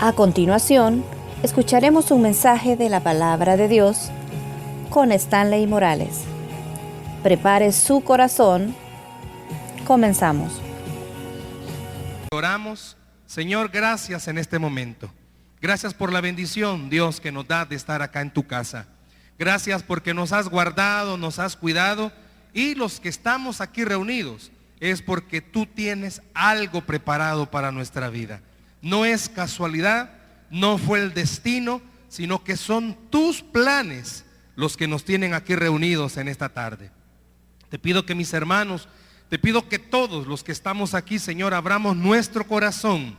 A continuación, escucharemos un mensaje de la Palabra de Dios con Stanley Morales. Prepare su corazón. Comenzamos. Oramos. Señor, gracias en este momento. Gracias por la bendición, Dios, que nos da de estar acá en tu casa. Gracias porque nos has guardado, nos has cuidado, y los que estamos aquí reunidos es porque tú tienes algo preparado para nuestra vida. No es casualidad, no fue el destino, sino que son tus planes los que nos tienen aquí reunidos en esta tarde. Te pido que mis hermanos, te pido que todos los que estamos aquí, Señor, abramos nuestro corazón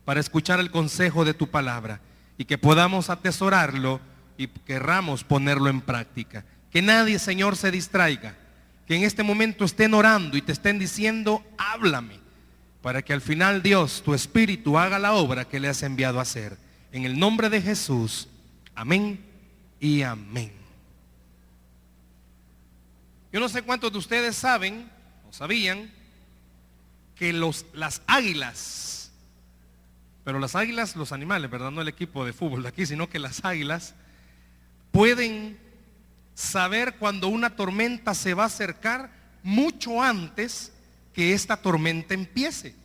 para escuchar el consejo de tu palabra y que podamos atesorarlo y querramos ponerlo en práctica. Que nadie, Señor, se distraiga, que en este momento estén orando y te estén diciendo, háblame, para que al final, Dios, tu Espíritu haga la obra que le has enviado a hacer. En el nombre de Jesús, amén y amén. Yo no sé cuántos de ustedes saben o sabían que las águilas, pero las águilas, los animales, ¿verdad? No el equipo de fútbol de aquí, sino que las águilas pueden saber cuando una tormenta se va a acercar mucho antes que esta tormenta empiece.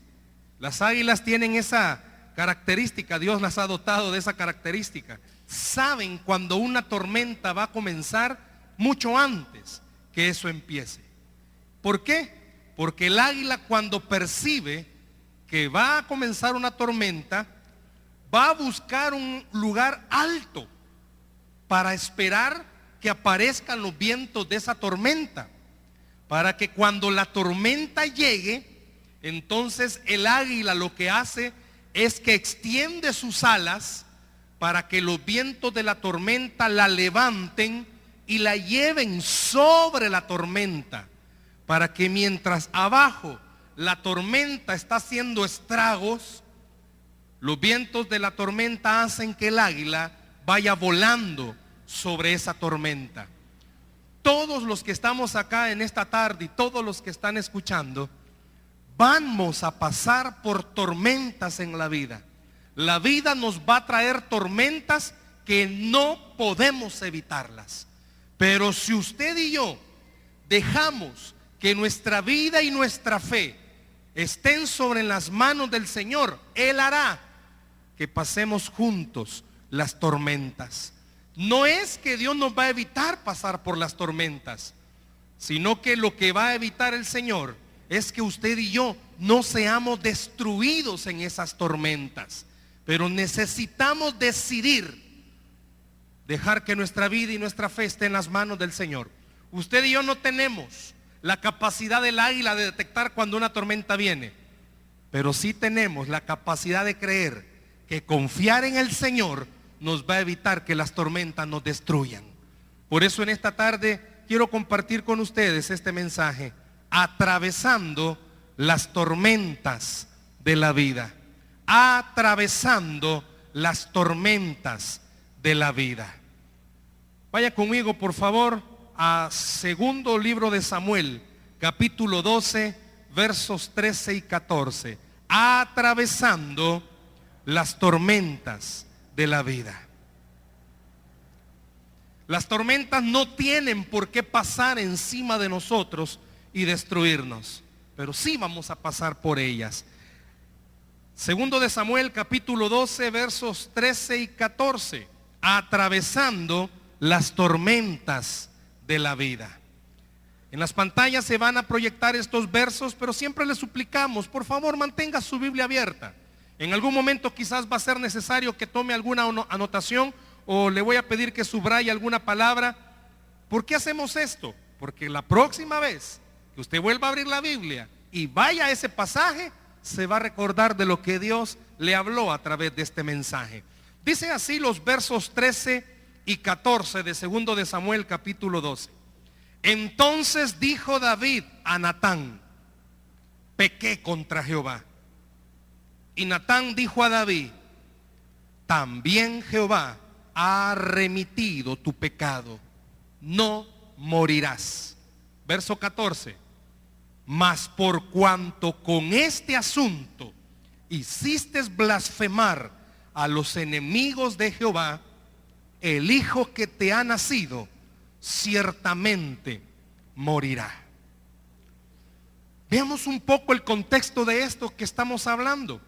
Las águilas tienen esa característica, Dios las ha dotado de esa característica. Saben cuando una tormenta va a comenzar mucho antes que eso empiece. ¿Por qué? Porque el águila, cuando percibe que va a comenzar una tormenta, va a buscar un lugar alto para esperar que aparezcan los vientos de esa tormenta, para que cuando la tormenta llegue, entonces el águila lo que hace es que extiende sus alas para que los vientos de la tormenta la levanten y la lleven sobre la tormenta, para que mientras abajo la tormenta está haciendo estragos, los vientos de la tormenta hacen que el águila vaya volando sobre esa tormenta. Todos los que estamos acá en esta tarde y todos los que están escuchando, vamos a pasar por tormentas en la vida. La vida nos va a traer tormentas que no podemos evitarlas. Pero si usted y yo dejamos que nuestra vida y nuestra fe estén sobre las manos del Señor, Él hará que pasemos juntos las tormentas. No es que Dios nos va a evitar pasar por las tormentas, sino que lo que va a evitar el Señor es que usted y yo no seamos destruidos en esas tormentas. Pero necesitamos decidir dejar que nuestra vida y nuestra fe esté en las manos del Señor. Usted y yo no tenemos la capacidad del águila de detectar cuando una tormenta viene, pero sí tenemos la capacidad de creer que confiar en el Señor nos va a evitar que las tormentas nos destruyan. Por eso en esta tarde quiero compartir con ustedes este mensaje: atravesando las tormentas de la vida. Atravesando las tormentas de la vida. Vaya conmigo, por favor, a segundo libro de Samuel, capítulo 12, versos 13 y 14. Atravesando las tormentas de la vida. Las tormentas no tienen por qué pasar encima de nosotros y destruirnos, pero sí vamos a pasar por ellas. Segundo de Samuel, capítulo 12, versos 13 y 14. Atravesando las tormentas de la vida. En las pantallas se van a proyectar estos versos, pero siempre les suplicamos, por favor, mantenga su Biblia abierta. En algún momento quizás va a ser necesario que tome alguna anotación, o le voy a pedir que subraye alguna palabra. ¿Por qué hacemos esto? Porque la próxima vez que usted vuelva a abrir la Biblia y vaya a ese pasaje, se va a recordar de lo que Dios le habló a través de este mensaje. Dice así los versos 13 y 14 de segundo de Samuel, capítulo 12. Entonces dijo David a Natán: pequé contra Jehová. Y Natán dijo a David: también Jehová ha remitido tu pecado, no morirás. Verso 14. Mas por cuanto con este asunto hiciste blasfemar a los enemigos de Jehová: el hijo que te ha nacido ciertamente morirá. Veamos un poco el contexto de esto que estamos hablando.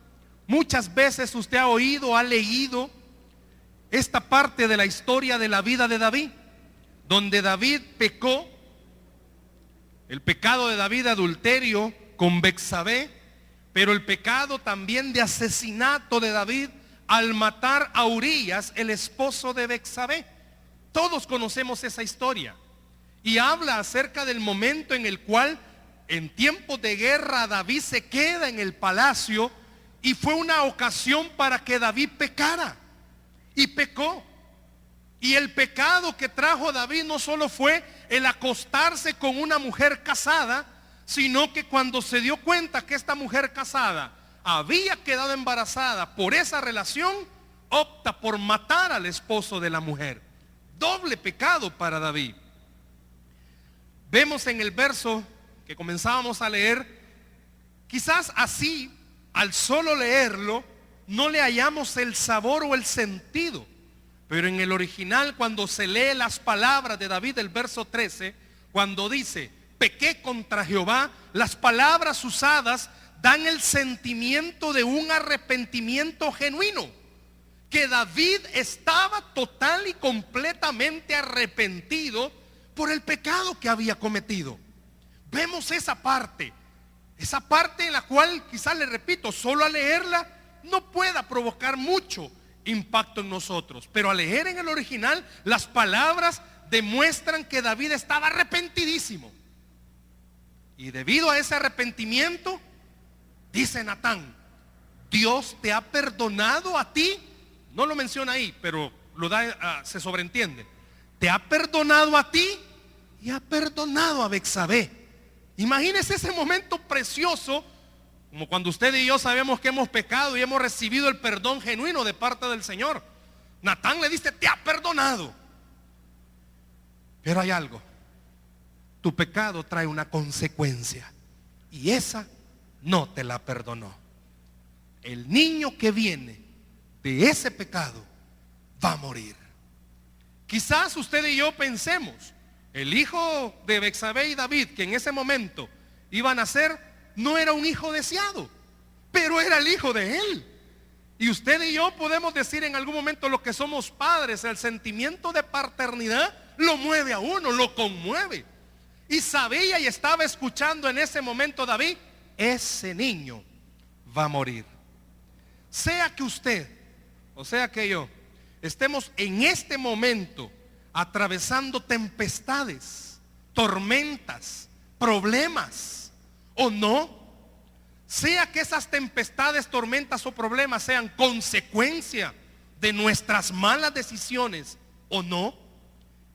Muchas veces usted ha oído, ha leído esta parte de la historia de la vida de David, donde David pecó, el pecado de David de adulterio con Betsabé, pero el pecado también de asesinato de David al matar a Urías, el esposo de Betsabé. Todos conocemos esa historia y habla acerca del momento en el cual, en tiempos de guerra, David se queda en el palacio, y fue una ocasión para que David pecara, y pecó. Y el pecado que trajo David no solo fue el acostarse con una mujer casada, sino que cuando se dio cuenta que esta mujer casada había quedado embarazada por esa relación, opta por matar al esposo de la mujer. Doble pecado para David. Vemos en el verso que comenzábamos a leer, quizás así, al solo leerlo, no le hallamos el sabor o el sentido. Pero en el original, cuando se lee las palabras de David, el verso 13, cuando dice: pequé contra Jehová, las palabras usadas dan el sentimiento de un arrepentimiento genuino, que David estaba total y completamente arrepentido por el pecado que había cometido. Vemos esa parte en la cual, quizás le repito, solo al leerla no pueda provocar mucho impacto en nosotros, pero al leer en el original, las palabras demuestran que David estaba arrepentidísimo. Y debido a ese arrepentimiento, dice Natán: Dios te ha perdonado a ti. No lo menciona ahí, pero se sobreentiende. Te ha perdonado a ti y ha perdonado a Betsabé. Imagínese ese momento precioso, como cuando usted y yo sabemos que hemos pecado y hemos recibido el perdón genuino de parte del Señor. Natán le dice: te ha perdonado. Pero hay algo: tu pecado trae una consecuencia, y esa no te la perdonó. El niño que viene de ese pecado va a morir. Quizás usted y yo pensemos: el hijo de Betsabé y David, que en ese momento iban a nacer, no era un hijo deseado, pero era el hijo de él. Y usted y yo podemos decir en algún momento, lo que somos padres, el sentimiento de paternidad lo mueve a uno, lo conmueve. Y sabía y estaba escuchando en ese momento David: ese niño va a morir. Sea que usted, o sea que yo, estemos en este momento atravesando tempestades, tormentas, problemas, o no, sea que esas tempestades, tormentas o problemas sean consecuencia de nuestras malas decisiones o no,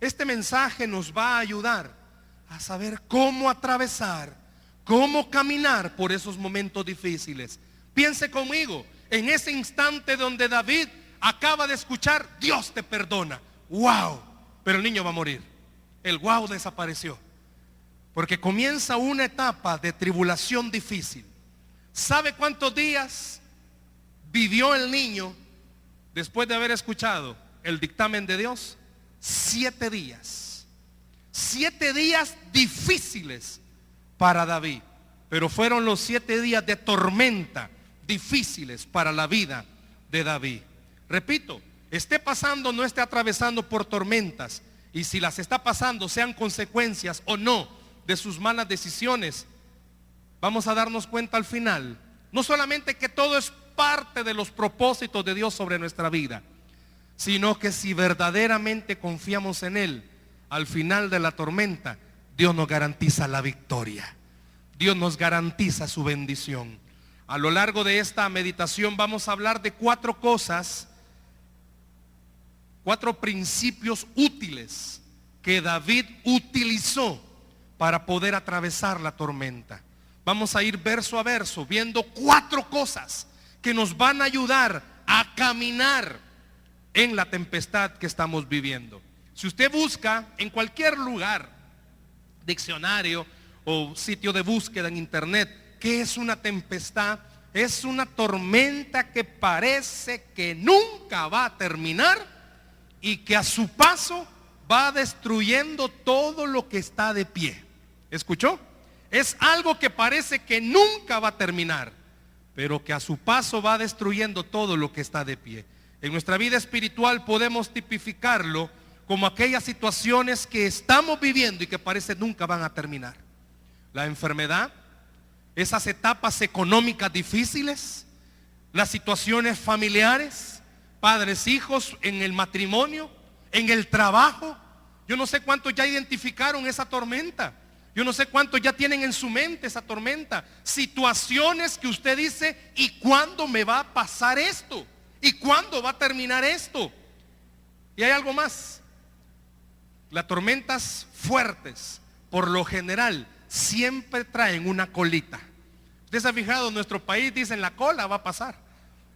este mensaje nos va a ayudar a saber cómo atravesar, cómo caminar por esos momentos difíciles. Piense conmigo en ese instante donde David acaba de escuchar: Dios te perdona. ¡Wow! Pero el niño va a morir. El wow desapareció, porque comienza una etapa de tribulación difícil. ¿Sabe cuántos días vivió el niño después de haber escuchado el dictamen de Dios? 7 días. 7 días difíciles para David, pero fueron los 7 días de tormenta difíciles para la vida de David. Repito, esté pasando o no esté atravesando por tormentas, y si las está pasando, sean consecuencias o no de sus malas decisiones, vamos a darnos cuenta al final, no solamente que todo es parte de los propósitos de Dios sobre nuestra vida, sino que si verdaderamente confiamos en Él, al final de la tormenta, Dios nos garantiza la victoria. Dios nos garantiza su bendición. A lo largo de esta meditación vamos a hablar de 4 cosas, 4 principios útiles que David utilizó para poder atravesar la tormenta. Vamos a ir verso a verso viendo 4 cosas que nos van a ayudar a caminar en la tempestad que estamos viviendo. Si usted busca en cualquier lugar, diccionario o sitio de búsqueda en internet, ¿qué es una tempestad? es una tormenta que parece que nunca va a terminar y que a su paso va destruyendo todo lo que está de pie. ¿Escuchó? Es algo que parece que nunca va a terminar, pero que a su paso va destruyendo todo lo que está de pie. En nuestra vida espiritual podemos tipificarlo como aquellas situaciones que estamos viviendo y que parece nunca van a terminar. La enfermedad, esas etapas económicas difíciles, las situaciones familiares, padres, hijos, en el matrimonio, en el trabajo. Yo no sé cuántos ya identificaron esa tormenta. Yo no sé cuántos ya tienen en su mente esa tormenta. Situaciones que usted dice, ¿y cuándo me va a pasar esto? ¿Y cuándo va a terminar esto? Y hay algo más. Las tormentas fuertes, por lo general, siempre traen una colita. Usted se ha fijado, en nuestro país dicen la cola va a pasar.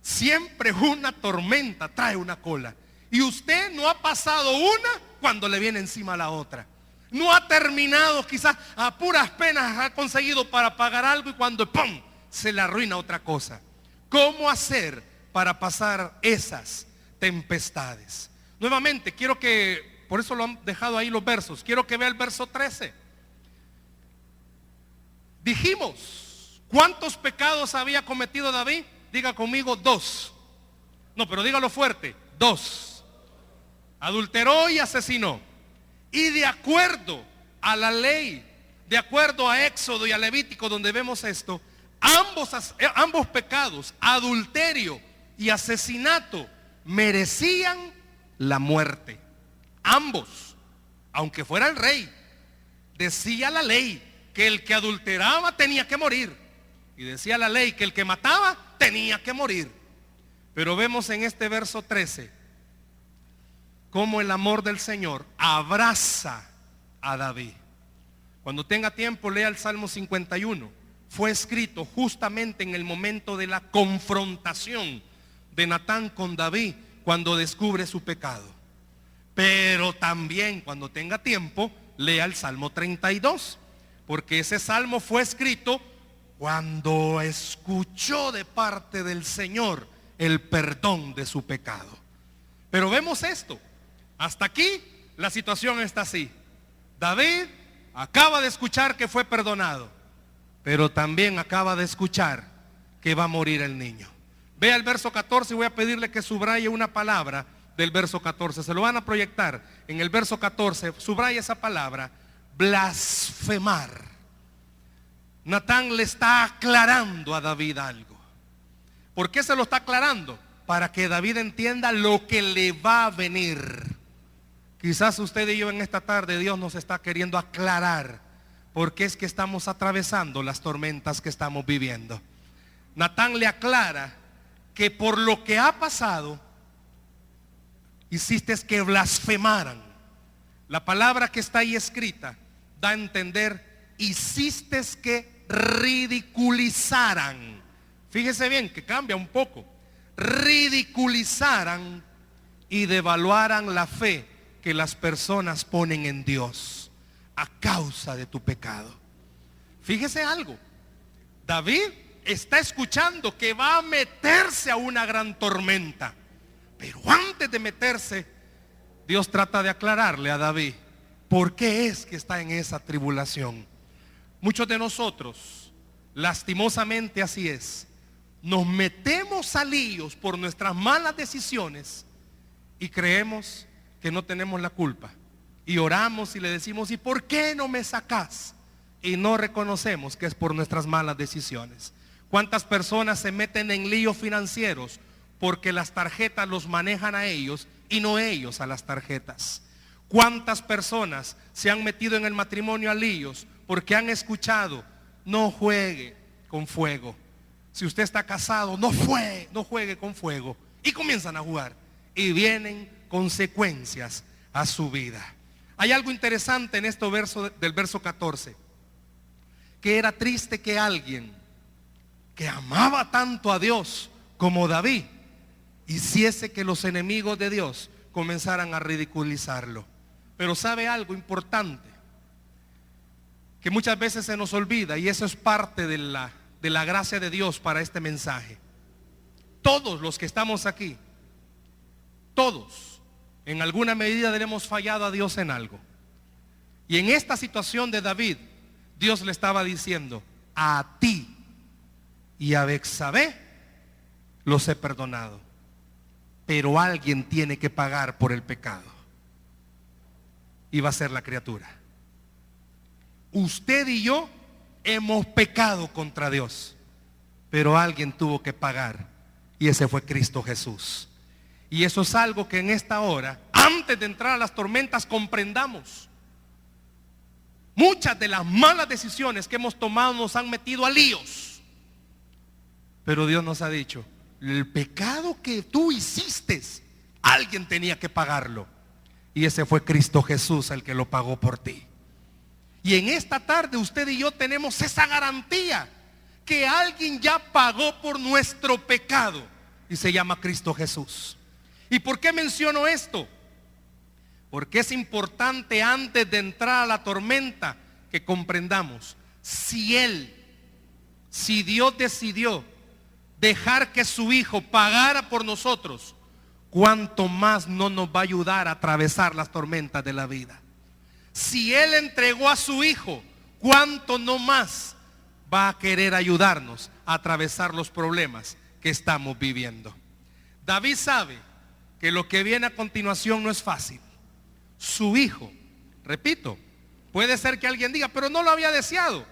Siempre una tormenta trae una cola. Y usted no ha pasado una cuando le viene encima la otra. No ha terminado, quizás a puras penas ha conseguido para pagar algo y cuando ¡pum!, se le arruina otra cosa. ¿Cómo hacer para pasar esas tempestades? Nuevamente, quiero que, por eso lo han dejado ahí los versos, quiero que vea el verso 13. Dijimos, ¿cuántos pecados había cometido David? Diga conmigo, 2. No, pero dígalo fuerte, 2. Adulteró y asesinó. Y de acuerdo a la ley, de acuerdo a Éxodo y a Levítico, donde vemos esto, ambos pecados, adulterio y asesinato, merecían la muerte. Ambos, aunque fuera el rey, decía la ley que el que adulteraba tenía que morir. Y decía la ley que el que mataba tenía que morir. Pero vemos en este verso 13 cómo el amor del Señor abraza a David. Cuando tenga tiempo, lea el Salmo 51. Fue escrito justamente en el momento de la confrontación de Natán con David, cuando descubre su pecado. Pero también, cuando tenga tiempo, lea el Salmo 32, porque ese salmo fue escrito cuando escuchó de parte del Señor el perdón de su pecado. Pero vemos esto. Hasta aquí la situación está así. David acaba de escuchar que fue perdonado, pero también acaba de escuchar que va a morir el niño. Vea el verso 14 y voy a pedirle que subraye una palabra del verso 14. Se lo van a proyectar en el verso 14. Subraya esa palabra, blasfemar. Natán le está aclarando a David algo. ¿Por qué se lo está aclarando? Para que David entienda lo que le va a venir. Quizás usted y yo en esta tarde, Dios nos está queriendo aclarar por qué es que estamos atravesando las tormentas que estamos viviendo. Natán le aclara que por lo que ha pasado, hiciste que blasfemaran. La palabra que está ahí escrita da a entender, hiciste que ridiculizaran. Fíjese bien que cambia un poco. Ridiculizaran y devaluaran la fe que las personas ponen en Dios a causa de tu pecado. Fíjese algo, David está escuchando que va a meterse a una gran tormenta, pero antes de meterse, Dios trata de aclararle a David por qué es que está en esa tribulación. Muchos de nosotros, lastimosamente así es, nos metemos a líos por nuestras malas decisiones y creemos que no tenemos la culpa, y oramos y le decimos, ¿y por qué no me sacas? Y no reconocemos que es por nuestras malas decisiones. ¿Cuántas personas se meten en líos financieros porque las tarjetas los manejan a ellos y no ellos a las tarjetas? ¿Cuántas personas se han metido en el matrimonio a líos porque han escuchado, no juegue con fuego? Si usted está casado, no juegue con fuego, y comienzan a jugar y vienen consecuencias a su vida. Hay algo interesante en este verso del verso 14, que era triste que alguien que amaba tanto a Dios como David hiciese que los enemigos de Dios comenzaran a ridiculizarlo. Pero sabe algo importante que muchas veces se nos olvida, y eso es parte de la de la gracia de Dios para este mensaje. Todos los que estamos aquí, todos, en alguna medida le hemos fallado a Dios en algo. Y en esta situación de David, Dios le estaba diciendo: a ti y a Betsabé los he perdonado, pero alguien tiene que pagar por el pecado, y va a ser la criatura. Usted y yo hemos pecado contra Dios, pero alguien tuvo que pagar, y ese fue Cristo Jesús. Y eso es algo que en esta hora, antes de entrar a las tormentas, comprendamos. Muchas de las malas decisiones que hemos tomado nos han metido a líos, pero Dios nos ha dicho: el pecado que tú hiciste, alguien tenía que pagarlo, y ese fue Cristo Jesús el que lo pagó por ti. Y en esta tarde usted y yo tenemos esa garantía que alguien ya pagó por nuestro pecado, y se llama Cristo Jesús. ¿Y por qué menciono esto? Porque es importante, antes de entrar a la tormenta, que comprendamos: si Dios decidió dejar que su Hijo pagara por nosotros, ¿cuánto más no nos va a ayudar a atravesar las tormentas de la vida? Si Él entregó a su Hijo, ¿cuánto no más va a querer ayudarnos a atravesar los problemas que estamos viviendo? David sabe que lo que viene a continuación no es fácil. Su hijo, repito, puede ser que alguien diga: pero no lo había deseado,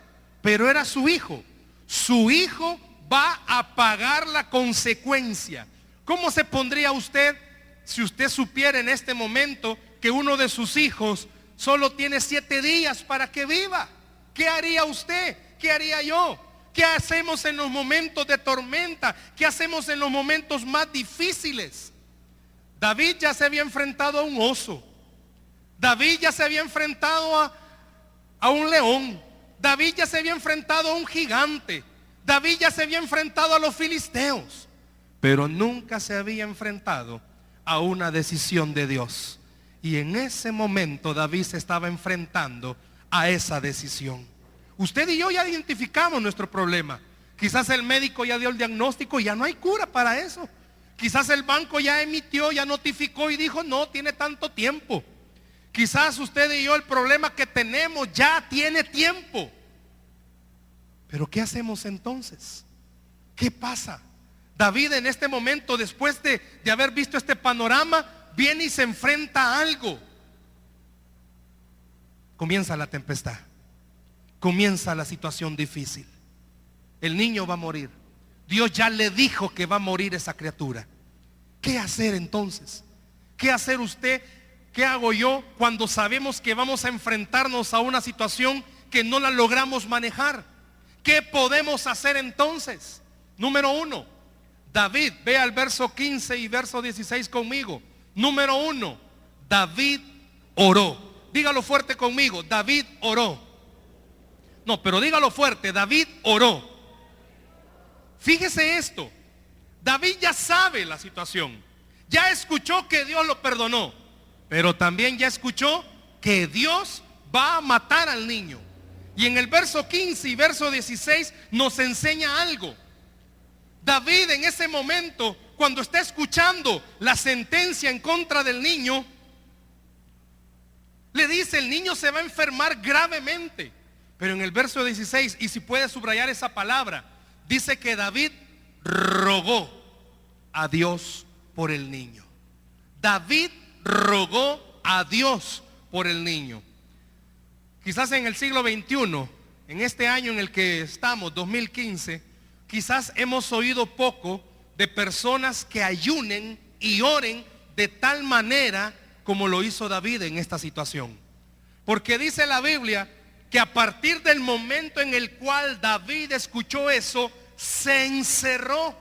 pero era su hijo. Su hijo va a pagar la consecuencia. ¿Cómo se pondría usted si usted supiera en este momento que uno de sus hijos solo tiene 7 días para que viva? ¿Qué haría usted? ¿Qué haría yo? ¿Qué hacemos en los momentos de tormenta? ¿Qué hacemos en los momentos más difíciles? David ya se había enfrentado a un oso. David ya se había enfrentado a un león. David ya se había enfrentado a un gigante. David ya se había enfrentado a los filisteos, pero nunca se había enfrentado a una decisión de Dios. Y en ese momento David se estaba enfrentando a esa decisión. Usted y yo ya identificamos nuestro problema. Quizás el médico ya dio el diagnóstico y ya no hay cura para eso. Quizás el banco ya emitió, ya notificó y dijo: no, tiene tanto tiempo. Quizás usted y yo, el problema que tenemos ya tiene tiempo. Pero ¿qué hacemos entonces? ¿Qué pasa? David en este momento, después de haber visto este panorama, viene y se enfrenta a algo. Comienza la tempestad. Comienza la situación difícil. El niño va a morir. Dios ya le dijo que va a morir esa criatura. ¿Qué hacer entonces? ¿Qué hacer usted? ¿Qué hago yo cuando sabemos que vamos a enfrentarnos a una situación que no la logramos manejar? ¿Qué podemos hacer entonces? Número 1, David, vea el verso 15 y verso 16 conmigo. Número 1, David oró. Dígalo fuerte conmigo: David oró. No, pero dígalo fuerte: David oró. Fíjese esto: David ya sabe la situación, ya escuchó que Dios lo perdonó, pero también ya escuchó que Dios va a matar al niño. Y en el verso 15 y verso 16 nos enseña algo. David en ese momento, cuando está escuchando la sentencia en contra del niño, le dice: el niño se va a enfermar gravemente. Pero en el verso 16, y si puede subrayar esa palabra, dice que David rogó a Dios por el niño. David rogó a Dios por el niño. Quizás en el siglo XXI, en este año en el que estamos, 2015, quizás hemos oído poco de personas que ayunen y oren de tal manera como lo hizo David en esta situación. Porque dice la Biblia que a partir del momento en el cual David escuchó eso, se encerró,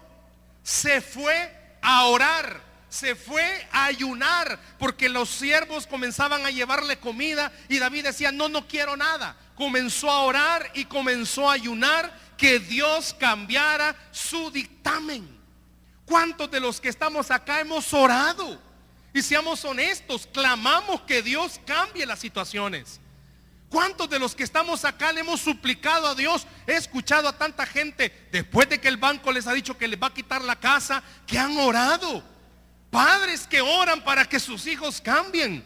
se fue a orar, se fue a ayunar, porque los siervos comenzaban a llevarle comida y David decía: no quiero nada. Comenzó a orar y comenzó a ayunar, que Dios cambiara su dictamen. ¿Cuántos de los que estamos acá hemos orado? Y seamos honestos, clamamos que Dios cambie las situaciones. ¿Cuántos de los que estamos acá le hemos suplicado a Dios? He escuchado a tanta gente después de que el banco les ha dicho que les va a quitar la casa, que han orado. Padres que oran para que sus hijos cambien.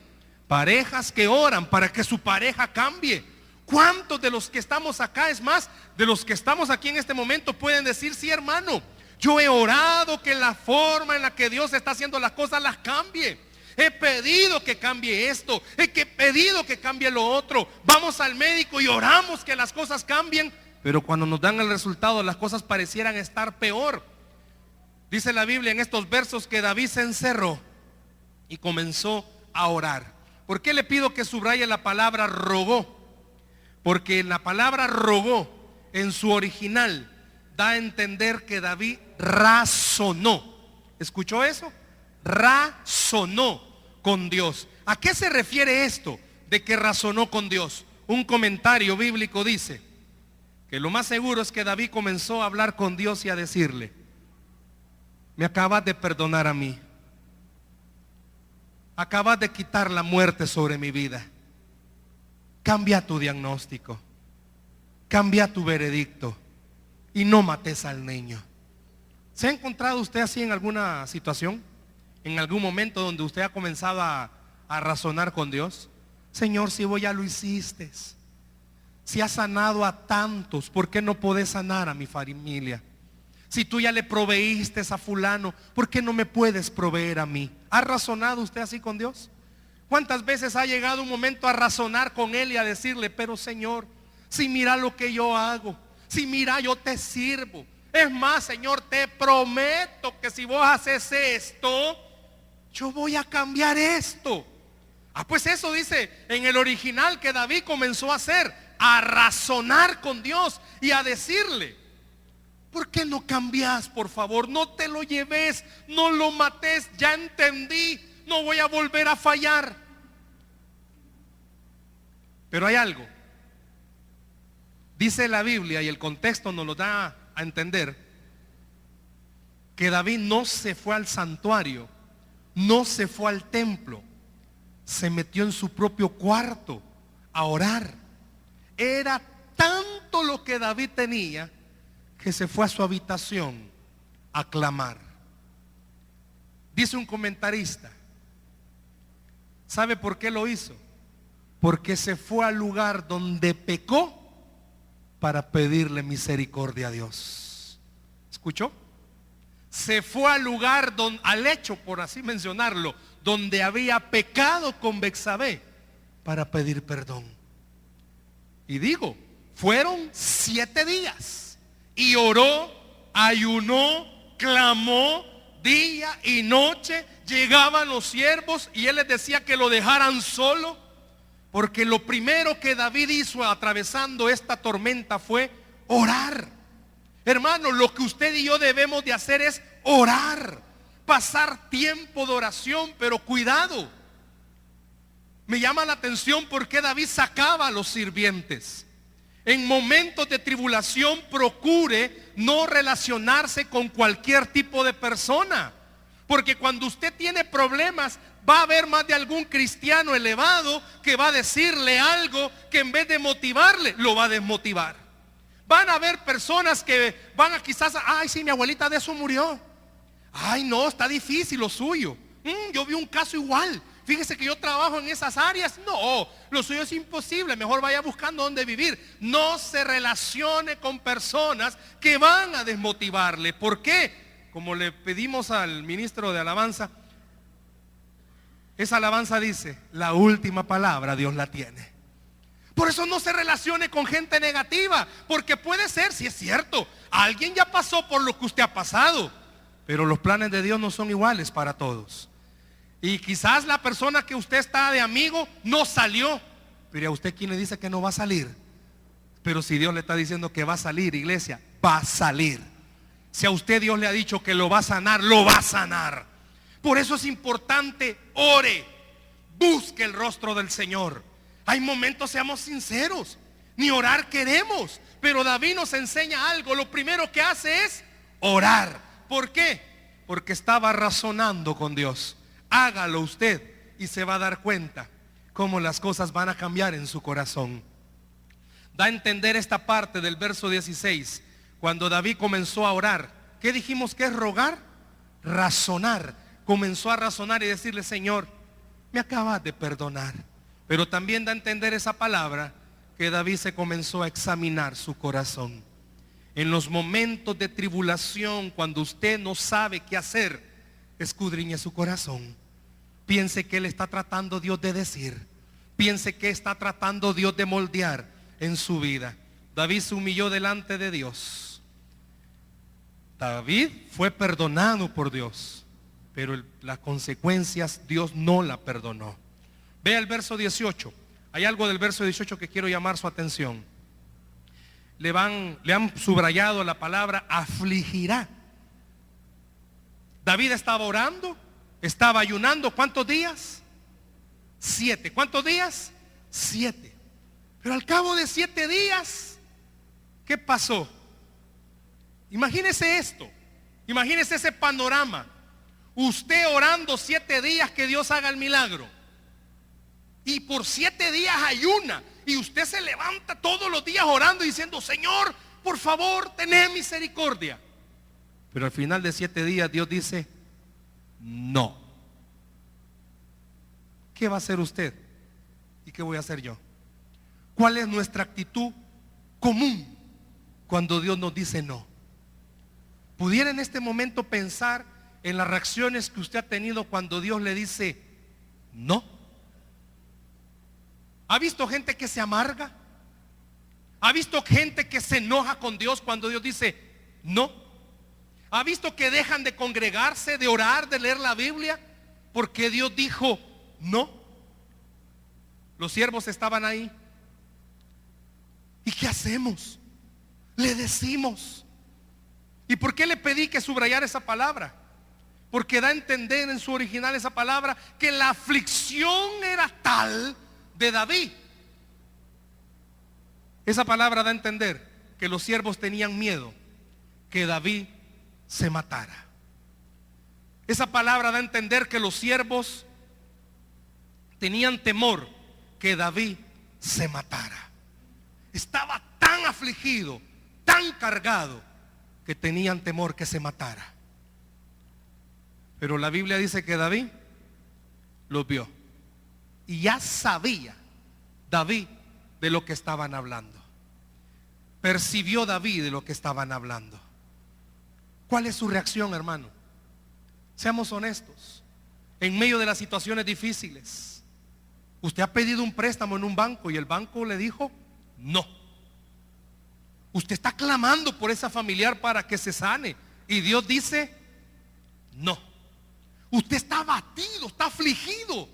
Parejas que oran para que su pareja cambie. ¿Cuántos de los que estamos acá, es más, de los que estamos aquí en este momento, pueden decir: sí, hermano, yo he orado que la forma en la que Dios está haciendo las cosas las cambie? He pedido que cambie esto, he pedido que cambie lo otro. Vamos al médico y oramos que las cosas cambien, pero cuando nos dan el resultado, las cosas parecieran estar peor. Dice la Biblia en estos versos que David se encerró y comenzó a orar. ¿Por qué le pido que subraye la palabra rogó? Porque en la palabra rogó, en su original, da a entender que David razonó. ¿Escuchó eso? Razonó con Dios. ¿A qué se refiere esto de que razonó con Dios? Un comentario bíblico dice que lo más seguro es que David comenzó a hablar con Dios y a decirle: me acabas de perdonar a mí, acabas de quitar la muerte sobre mi vida, cambia tu diagnóstico, cambia tu veredicto y no mates al niño. ¿Se ha encontrado usted así en alguna situación? ¿En algún momento donde usted ha comenzado a razonar con Dios? Señor, si vos ya lo hiciste, si has sanado a tantos, ¿por qué no podés sanar a mi familia? Si tú ya le proveíste a fulano, ¿por qué no me puedes proveer a mí? ¿Ha razonado usted así con Dios? ¿Cuántas veces ha llegado un momento a razonar con Él y a decirle: pero Señor, si mira lo que yo hago, si mira yo te sirvo, es más, Señor, te prometo que si vos haces esto, yo voy a cambiar esto? Pues eso dice en el original que David comenzó a hacer, a razonar con Dios y a decirle: ¿por qué no cambias, por favor? No te lo lleves, no lo mates, ya entendí, no voy a volver a fallar. Pero hay algo. Dice la Biblia, y el contexto nos lo da a entender, que David no se fue al santuario, no se fue al templo, se metió en su propio cuarto a orar. Era tanto lo que David tenía que se fue a su habitación a clamar. Dice un comentarista: ¿sabe por qué lo hizo? Porque se fue al lugar donde pecó para pedirle misericordia a Dios. ¿Escuchó? Se fue al lugar, al hecho, por así mencionarlo, donde había pecado con Betsabé, para pedir perdón. Y digo, fueron 7 días. Y oró, ayunó, clamó día y noche. Llegaban los siervos y él les decía que lo dejaran solo, porque lo primero que David hizo atravesando esta tormenta fue orar. Hermano, lo que usted y yo debemos de hacer es orar, pasar tiempo de oración, pero cuidado. Me llama la atención porque David sacaba a los sirvientes. En momentos de tribulación procure no relacionarse con cualquier tipo de persona, porque cuando usted tiene problemas va a haber más de algún cristiano elevado que va a decirle algo que en vez de motivarle lo va a desmotivar. Van a haber personas que van a quizás: ay, sí, mi abuelita de eso murió. Ay, no, está difícil lo suyo. Yo vi un caso igual. Fíjese que yo trabajo en esas áreas. No, lo suyo es imposible. Mejor vaya buscando dónde vivir. No se relacione con personas que van a desmotivarle. ¿Por qué? Como le pedimos al ministro de alabanza, esa alabanza dice: la última palabra Dios la tiene. Por eso no se relacione con gente negativa, porque puede ser, si es cierto, alguien ya pasó por lo que usted ha pasado, pero los planes de Dios no son iguales para todos. Y quizás la persona que usted está de amigo no salió, pero a usted, ¿quién le dice que no va a salir? Pero si Dios le está diciendo que va a salir, iglesia, va a salir. Si a usted Dios le ha dicho que lo va a sanar, lo va a sanar. Por eso es importante: ore, busque el rostro del Señor. Hay momentos, seamos sinceros, ni orar queremos, pero David nos enseña algo. Lo primero que hace es orar. ¿Por qué? Porque estaba razonando con Dios. Hágalo usted y se va a dar cuenta cómo las cosas van a cambiar en su corazón. da a entender esta parte del verso 16, cuando David comenzó a orar. ¿Qué dijimos que es rogar? Razonar. Comenzó a razonar y decirle: Señor, me acabas de perdonar. Pero también da a entender esa palabra que David se comenzó a examinar su corazón. En los momentos de tribulación, cuando usted no sabe qué hacer, escudriñe su corazón. Piense qué le está tratando Dios de decir. Piense qué está tratando Dios de moldear en su vida. David se humilló delante de Dios. David fue perdonado por Dios, pero las consecuencias Dios no la perdonó. Vea el verso 18. Hay algo del verso 18 que quiero llamar su atención. Le han subrayado la palabra afligirá. David estaba orando, estaba ayunando. ¿Cuántos días? 7. ¿Cuántos días? 7. Pero al cabo de 7 días, ¿qué pasó? Imagínese esto. Imagínese ese panorama. Usted orando 7 días que Dios haga el milagro. Y por 7 días ayuna. Y usted se levanta todos los días orando y diciendo: Señor, por favor, tené misericordia. Pero al final de 7 días Dios dice: no. ¿Qué va a hacer usted? ¿Y qué voy a hacer yo? ¿Cuál es nuestra actitud común cuando Dios nos dice no? ¿Pudiera en este momento pensar en las reacciones que usted ha tenido cuando Dios le dice no? ¿Ha visto gente que se amarga? ¿Ha visto gente que se enoja con Dios cuando Dios dice no? ¿Ha visto que dejan de congregarse, de orar, de leer la Biblia porque Dios dijo no? Los siervos estaban ahí. ¿Y qué hacemos? Le decimos. ¿Y por qué le pedí que subrayara esa palabra? Porque da a entender en su original esa palabra que la aflicción era tal de David. Esa palabra da a entender que los siervos tenían miedo que David se matara. Esa palabra da a entender que los siervos tenían temor que David se matara. Estaba tan afligido, tan cargado, que tenían temor que se matara. Pero la Biblia dice que David los vio. Y ya sabía David de lo que estaban hablando. Percibió David de lo que estaban hablando. ¿Cuál es su reacción, hermano? Seamos honestos. En medio de las situaciones difíciles, usted ha pedido un préstamo en un banco y el banco le dijo no. Usted está clamando por esa familiar para que se sane y Dios dice no. Usted está abatido, está afligido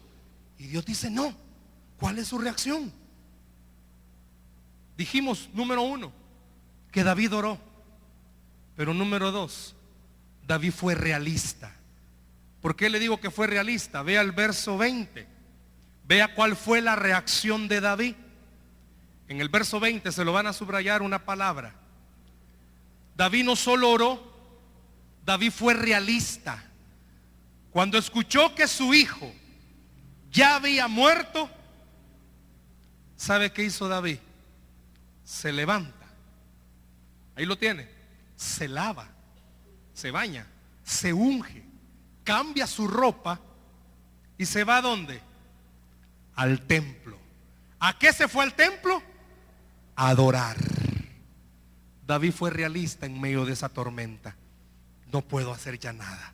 y Dios dice no. ¿Cuál es su reacción? Dijimos, número 1, que David oró. Pero número 2, David fue realista. ¿Por qué le digo que fue realista? Vea el verso 20. Vea cuál fue la reacción de David. En el verso 20 se lo van a subrayar una palabra. David no solo oró, David fue realista. Cuando escuchó que su hijo ya había muerto, ¿sabe qué hizo David? Se levanta. Ahí lo tiene. Se lava, se baña, se unge, cambia su ropa y se va ¿a dónde? Al templo. ¿A qué se fue al templo? A adorar. David fue realista en medio de esa tormenta. No puedo hacer ya nada.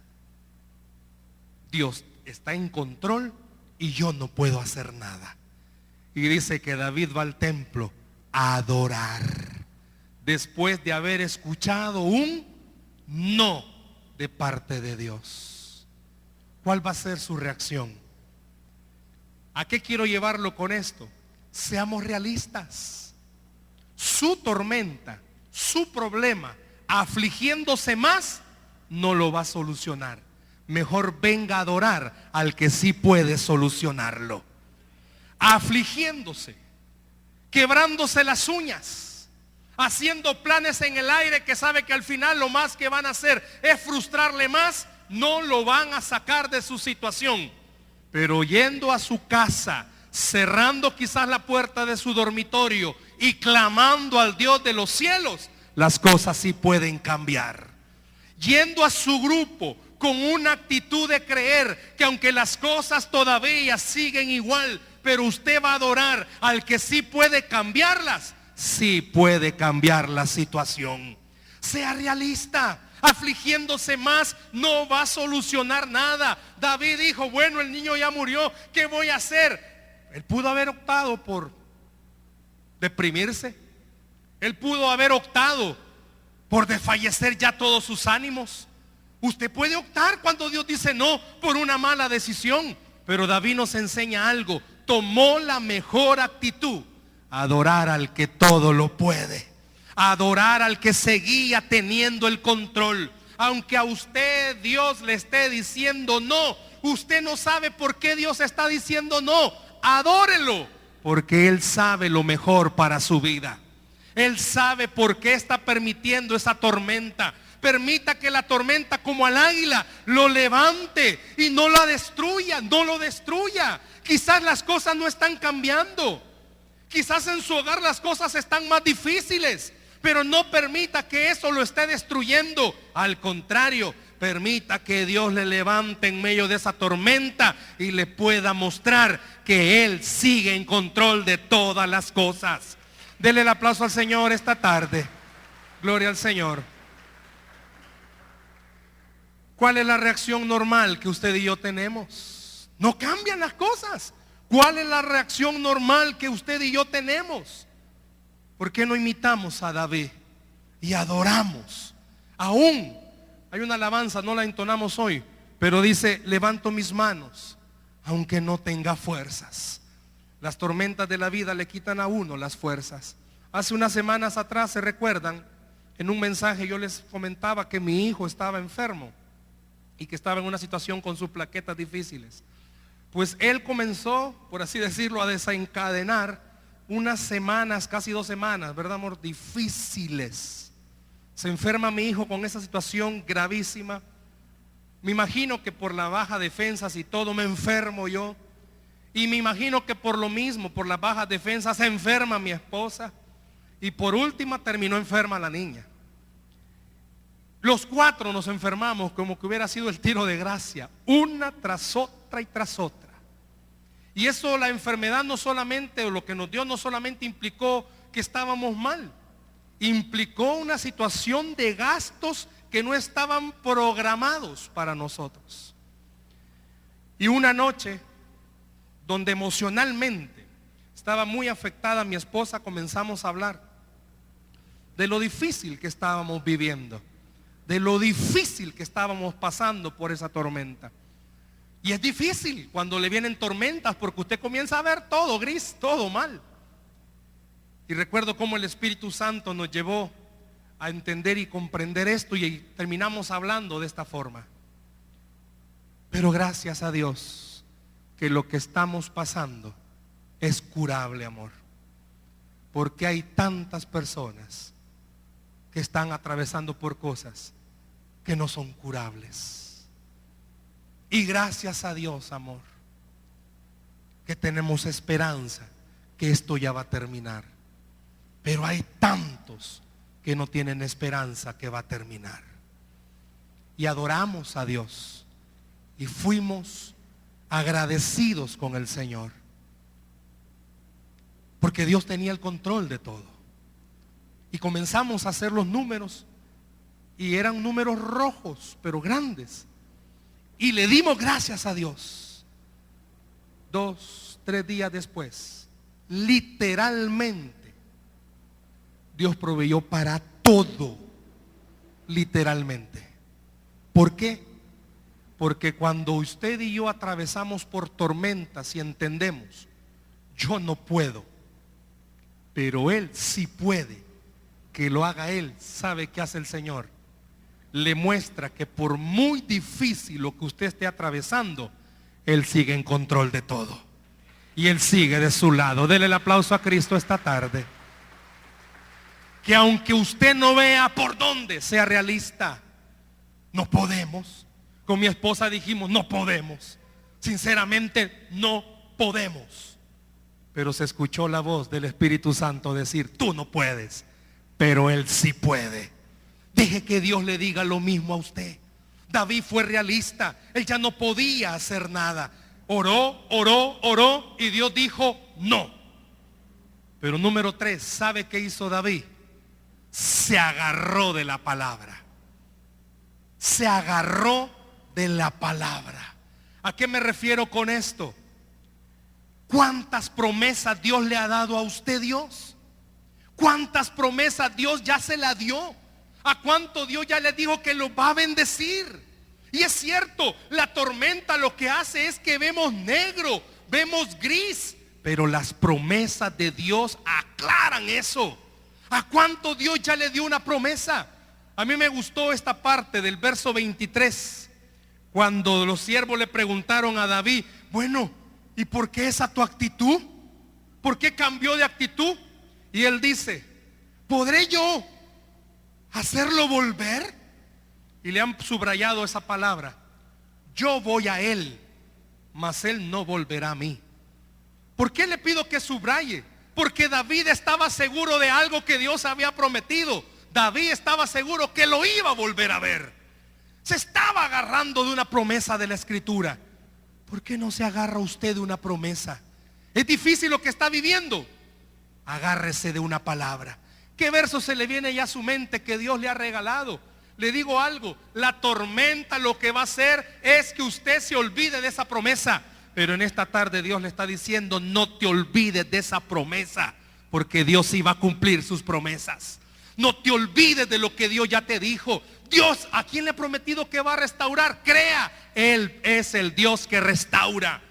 Dios está en control y yo no puedo hacer nada. Y dice que David va al templo a adorar, después de haber escuchado un no de parte de Dios. ¿Cuál va a ser su reacción? ¿A qué quiero llevarlo con esto? Seamos realistas. Su tormenta, su problema, afligiéndose más, no lo va a solucionar. Mejor venga a adorar al que sí puede solucionarlo. Afligiéndose, quebrándose las uñas, haciendo planes en el aire que sabe que al final lo más que van a hacer es frustrarle más, no lo van a sacar de su situación. Pero yendo a su casa, cerrando quizás la puerta de su dormitorio y clamando al Dios de los cielos, las cosas sí pueden cambiar. Yendo a su grupo con una actitud de creer que aunque las cosas todavía siguen igual, pero usted va a adorar al que sí puede cambiarlas, sí puede cambiar la situación. Sea realista. Afligiéndose más no va a solucionar nada. David dijo, bueno, el niño ya murió, ¿qué voy a hacer? Él pudo haber optado por deprimirse. Él pudo haber optado por desfallecer ya todos sus ánimos. Usted puede optar cuando Dios dice no por una mala decisión. Pero David nos enseña algo. Tomó la mejor actitud: adorar al que todo lo puede, adorar al que seguía teniendo el control. Aunque a usted Dios le esté diciendo no, usted no sabe por qué Dios está diciendo no. Adórelo, porque Él sabe lo mejor para su vida. Él sabe por qué está permitiendo esa tormenta. Permita que la tormenta, como al águila, lo levante y no la destruya, no lo destruya. Quizás las cosas no están cambiando. Quizás en su hogar las cosas están más difíciles, pero no permita que eso lo esté destruyendo. Al contrario, permita que Dios le levante en medio de esa tormenta y le pueda mostrar que Él sigue en control de todas las cosas. Dele el aplauso al Señor esta tarde. Gloria al Señor. ¿Cuál es la reacción normal que usted y yo tenemos? No cambian las cosas. ¿Cuál es la reacción normal que usted y yo tenemos? ¿Por qué no imitamos a David y adoramos? Aún hay una alabanza, no la entonamos hoy, pero dice: levanto mis manos aunque no tenga fuerzas. Las tormentas de la vida le quitan a uno las fuerzas. Hace unas semanas atrás, se recuerdan, en un mensaje yo les comentaba que mi hijo estaba enfermo y que estaba en una situación con sus plaquetas difíciles. Pues él comenzó, por así decirlo, a desencadenar unas semanas, casi 2 semanas, ¿verdad, amor? Difíciles. Se enferma mi hijo con esa situación gravísima. Me imagino que por la baja defensas y todo me enfermo yo. Y me imagino que por lo mismo, por las bajas defensas, se enferma mi esposa. Y por última terminó enferma la niña. Los 4 nos enfermamos como que hubiera sido el tiro de gracia, una tras otra y tras otra. Y eso, la enfermedad no solamente, o lo que nos dio, no solamente implicó que estábamos mal, implicó una situación de gastos que no estaban programados para nosotros. Y una noche donde emocionalmente estaba muy afectada mi esposa, comenzamos a hablar de lo difícil que estábamos viviendo, de lo difícil que estábamos pasando por esa tormenta. Y es difícil cuando le vienen tormentas, porque usted comienza a ver todo gris, todo mal. Y recuerdo cómo el Espíritu Santo nos llevó a entender y comprender esto, y terminamos hablando de esta forma. Pero gracias a Dios que lo que estamos pasando es curable, amor, porque hay tantas personas que están atravesando por cosas que no son curables. Y gracias a Dios, amor, que tenemos esperanza que esto ya va a terminar. Pero hay tantos que no tienen esperanza que va a terminar. Y adoramos a Dios y fuimos agradecidos con el Señor, porque Dios tenía el control de todo. Y comenzamos a hacer los números, y eran números rojos, pero grandes. Y le dimos gracias a Dios. 2, 3 días después, literalmente, Dios proveyó para todo. Literalmente. ¿Por qué? Porque cuando usted y yo atravesamos por tormentas y entendemos, yo no puedo, pero Él sí puede, que lo haga Él. ¿Sabe qué hace el Señor? Le muestra que por muy difícil lo que usted esté atravesando, Él sigue en control de todo. Y Él sigue de su lado. Dele el aplauso a Cristo esta tarde. Que aunque usted no vea por dónde, sea realista. No podemos. Con mi esposa dijimos, no podemos. Sinceramente, no podemos. Pero se escuchó la voz del Espíritu Santo decir: tú no puedes, pero Él sí puede. Deje que Dios le diga lo mismo a usted. David fue realista, él ya no podía hacer nada. Oró y Dios dijo no. Pero número 3, ¿sabe qué hizo David? Se agarró de la palabra. Se agarró de la palabra. ¿A qué me refiero con esto? ¿Cuántas promesas Dios le ha dado a usted, Dios? ¿Cuántas promesas Dios ya se la dio? ¿A cuánto Dios ya le dijo que lo va a bendecir? Y es cierto, la tormenta lo que hace es que vemos negro, vemos gris, pero las promesas de Dios aclaran eso. ¿A cuánto Dios ya le dio una promesa? A mí me gustó esta parte del verso 23, cuando los siervos le preguntaron a David: bueno, ¿y por qué esa tu actitud? ¿Por qué cambió de actitud? Y él dice: ¿podré yo hacerlo volver? Y le han subrayado esa palabra: yo voy a él, mas él no volverá a mí. ¿Por qué le pido que subraye? Porque David estaba seguro de algo que Dios había prometido. David estaba seguro que lo iba a volver a ver. Se estaba agarrando de una promesa de la Escritura. ¿Por qué no se agarra usted de una promesa? Es difícil lo que está viviendo. Agárrese de una palabra. ¿Qué verso se le viene ya a su mente que Dios le ha regalado? Le digo algo: la tormenta lo que va a hacer es que usted se olvide de esa promesa. Pero en esta tarde Dios le está diciendo: no te olvides de esa promesa, porque Dios iba a cumplir sus promesas. No te olvides de lo que Dios ya te dijo. Dios, ¿a quién le ha prometido que va a restaurar? Crea, Él es el Dios que restaura.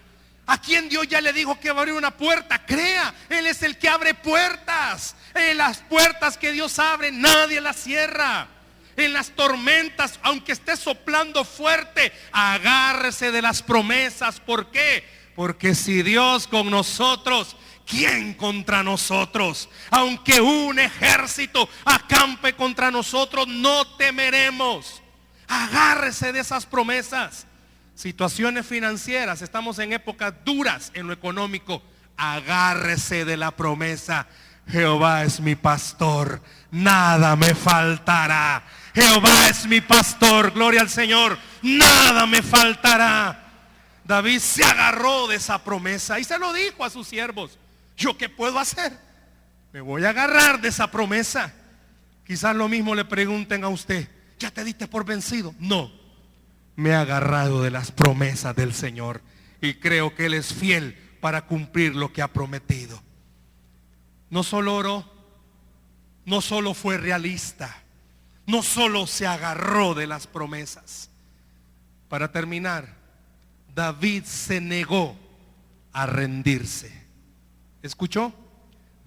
¿A quién Dios ya le dijo que va a abrir una puerta? Crea, Él es el que abre puertas. En las puertas que Dios abre, nadie las cierra. En las tormentas, aunque esté soplando fuerte, agárrese de las promesas. ¿Por qué? Porque si Dios con nosotros, ¿quién contra nosotros? Aunque un ejército acampe contra nosotros, no temeremos. Agárrese de esas promesas. Situaciones financieras, estamos en épocas duras en lo económico. Agárrese de la promesa: Jehová es mi pastor, nada me faltará. Jehová es mi pastor, gloria al Señor, nada me faltará. David se agarró de esa promesa y se lo dijo a sus siervos: ¿yo qué puedo hacer? Me voy a agarrar de esa promesa. Quizás lo mismo le pregunten a usted: ¿ya te diste por vencido? No, me he agarrado de las promesas del Señor y creo que Él es fiel para cumplir lo que ha prometido. No solo oró, no solo fue realista, no solo se agarró de las promesas. Para terminar, David se negó a rendirse. ¿Escuchó?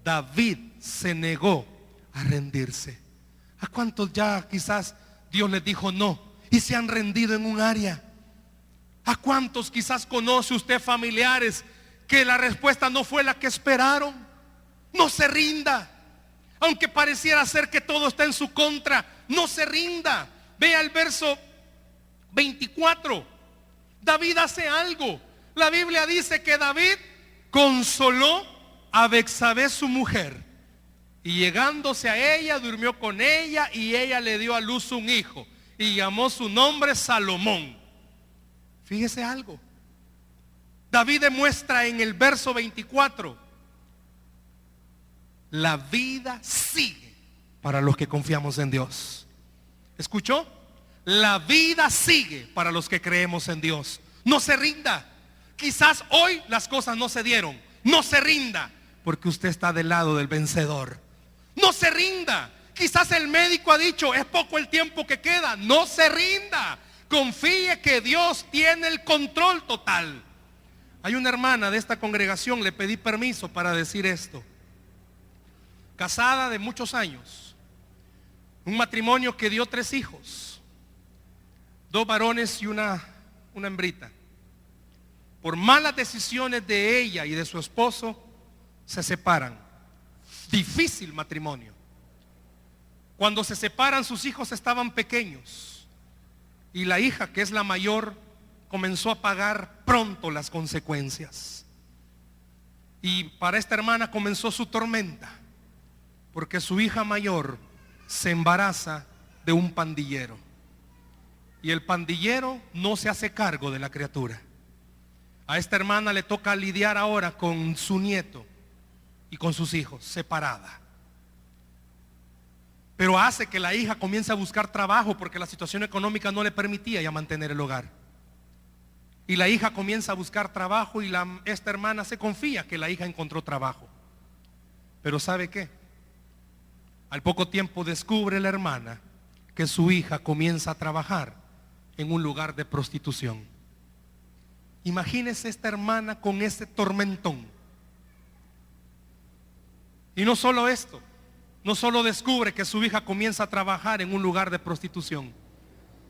David se negó a rendirse. ¿A cuántos ya quizás Dios les dijo no y se han rendido en un área? ¿A cuántos quizás conoce usted familiares que la respuesta no fue la que esperaron? No se rinda. Aunque pareciera ser que todo está en su contra, no se rinda. Vea el verso 24. David hace algo. La Biblia dice que David consoló a Betsabé su mujer, y llegándose a ella, durmió con ella, y ella le dio a luz un hijo, y llamó su nombre Salomón. Fíjese algo. David demuestra en el verso 24: la vida sigue para los que confiamos en Dios. ¿Escuchó? La vida sigue para los que creemos en Dios. No se rinda. Quizás hoy las cosas no se dieron. No se rinda, porque usted está del lado del vencedor. No se rinda. Quizás el médico ha dicho: es poco el tiempo que queda. No se rinda. Confíe que Dios tiene el control total. Hay una hermana de esta congregación, le pedí permiso para decir esto. Casada de muchos años, un matrimonio que dio 3 hijos, 2 varones y una hembrita. Por malas decisiones de ella y de su esposo, se separan. Difícil matrimonio. Cuando se separan, sus hijos estaban pequeños, y la hija, que es la mayor, comenzó a pagar pronto las consecuencias. Y para esta hermana comenzó su tormenta, porque su hija mayor se embaraza de un pandillero. Y el pandillero no se hace cargo de la criatura. A esta hermana le toca lidiar ahora con su nieto y con sus hijos, separada. Pero hace que la hija comience a buscar trabajo porque la situación económica no le permitía ya mantener el hogar. Y la hija comienza a buscar trabajo y esta hermana se confía que la hija encontró trabajo. Pero ¿sabe qué? Al poco tiempo descubre la hermana que su hija comienza a trabajar en un lugar de prostitución. Imagínese esta hermana con ese tormentón. Y no solo esto, no solo descubre que su hija comienza a trabajar en un lugar de prostitución,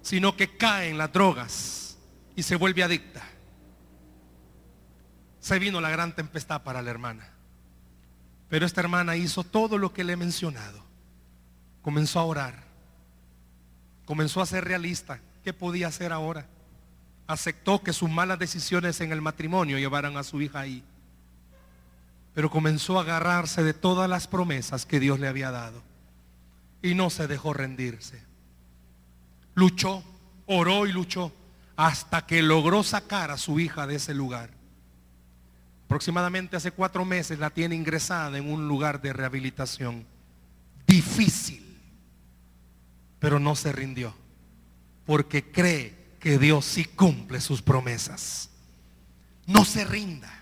sino que cae en las drogas y se vuelve adicta. Se vino la gran tempestad para la hermana. Pero esta hermana hizo todo lo que le he mencionado. Comenzó a orar. Comenzó a ser realista. ¿Qué podía hacer ahora? Aceptó que sus malas decisiones en el matrimonio llevaran a su hija ahí. Pero comenzó a agarrarse de todas las promesas que Dios le había dado. Y no se dejó rendirse. Luchó, oró y luchó hasta que logró sacar a su hija de ese lugar. Aproximadamente hace 4 meses la tiene ingresada en un lugar de rehabilitación. Difícil, pero no se rindió, porque cree que Dios sí cumple sus promesas. No se rinda.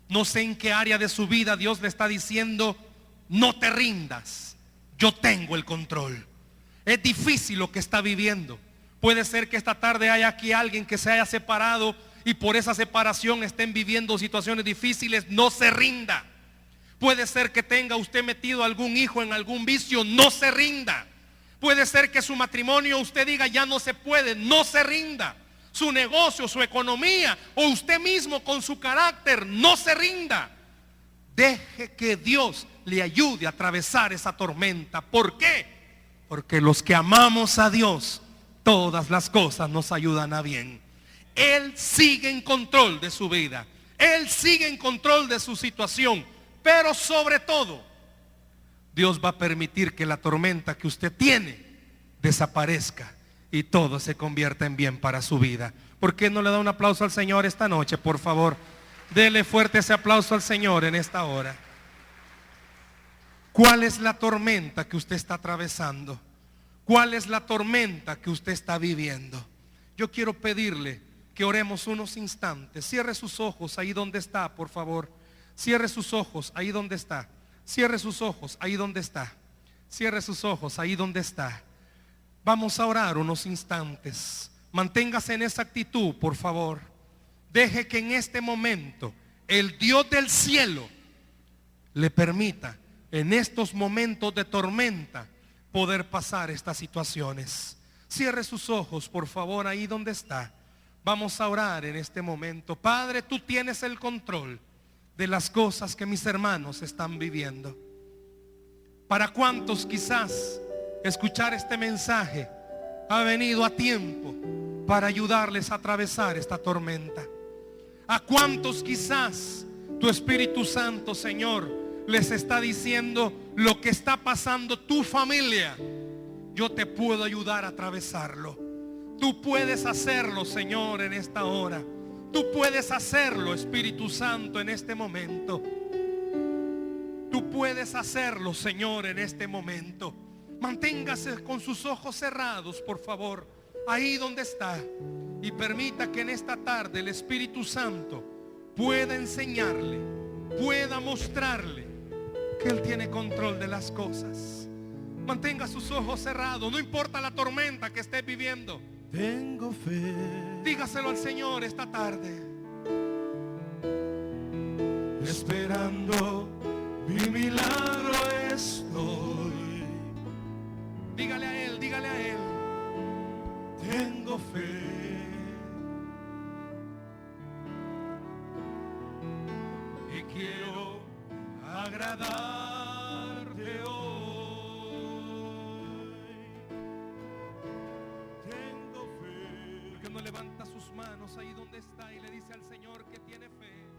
No sé en qué área de su vida Dios le está diciendo: no te rindas, yo tengo el control. Es difícil lo que está viviendo. Puede ser que esta tarde haya aquí alguien que se haya separado y por esa separación estén viviendo situaciones difíciles. No se rinda. Puede ser que tenga usted metido algún hijo en algún vicio. No se rinda. Puede ser que su matrimonio usted diga ya no se puede. No se rinda. Su negocio, su economía o usted mismo con su carácter. No se rinda. Deje que Dios le ayude a atravesar esa tormenta. ¿Por qué? Porque los que amamos a Dios, todas las cosas nos ayudan a bien. Él sigue en control de su vida. Él sigue en control de su situación. Pero sobre todo, Dios va a permitir que la tormenta que usted tiene desaparezca y todo se convierta en bien para su vida. ¿Por qué no le da un aplauso al Señor esta noche, por favor? Dele fuerte ese aplauso al Señor en esta hora. ¿Cuál es la tormenta que usted está atravesando? ¿Cuál es la tormenta que usted está viviendo? Yo quiero pedirle que oremos unos instantes. Cierre sus ojos ahí donde está, por favor. Cierre sus ojos ahí donde está. Cierre sus ojos ahí donde está. Cierre sus ojos ahí donde está. Vamos a orar unos instantes. Manténgase en esa actitud, por favor. Deje que en este momento el Dios del cielo le permita en estos momentos de tormenta poder pasar estas situaciones. Cierre sus ojos, por favor, ahí donde está. Vamos a orar en este momento. Padre, tú tienes el control de las cosas que mis hermanos están viviendo. Para cuantos quizás escuchar este mensaje ha venido a tiempo para ayudarles a atravesar esta tormenta. A cuantos quizás tu Espíritu Santo, Señor, les está diciendo lo que está pasando tu familia, yo te puedo ayudar a atravesarlo. Tú puedes hacerlo, Señor, en esta hora. Tú puedes hacerlo, Espíritu Santo, en este momento. Tú puedes hacerlo, Señor, en este momento. Manténgase con sus ojos cerrados, por favor, ahí donde está, y permita que en esta tarde el Espíritu Santo pueda enseñarle, pueda mostrarle que Él tiene control de las cosas. Mantenga sus ojos cerrados, no importa la tormenta que esté viviendo. Tengo fe. Dígaselo al Señor esta tarde. Esperando mi milagro estoy. Dígale a Él, dígale a Él. Tengo fe. Y quiero agradarte hoy. Tengo fe. ¿Por qué no levanta sus manos ahí donde está y le dice al Señor que tiene fe?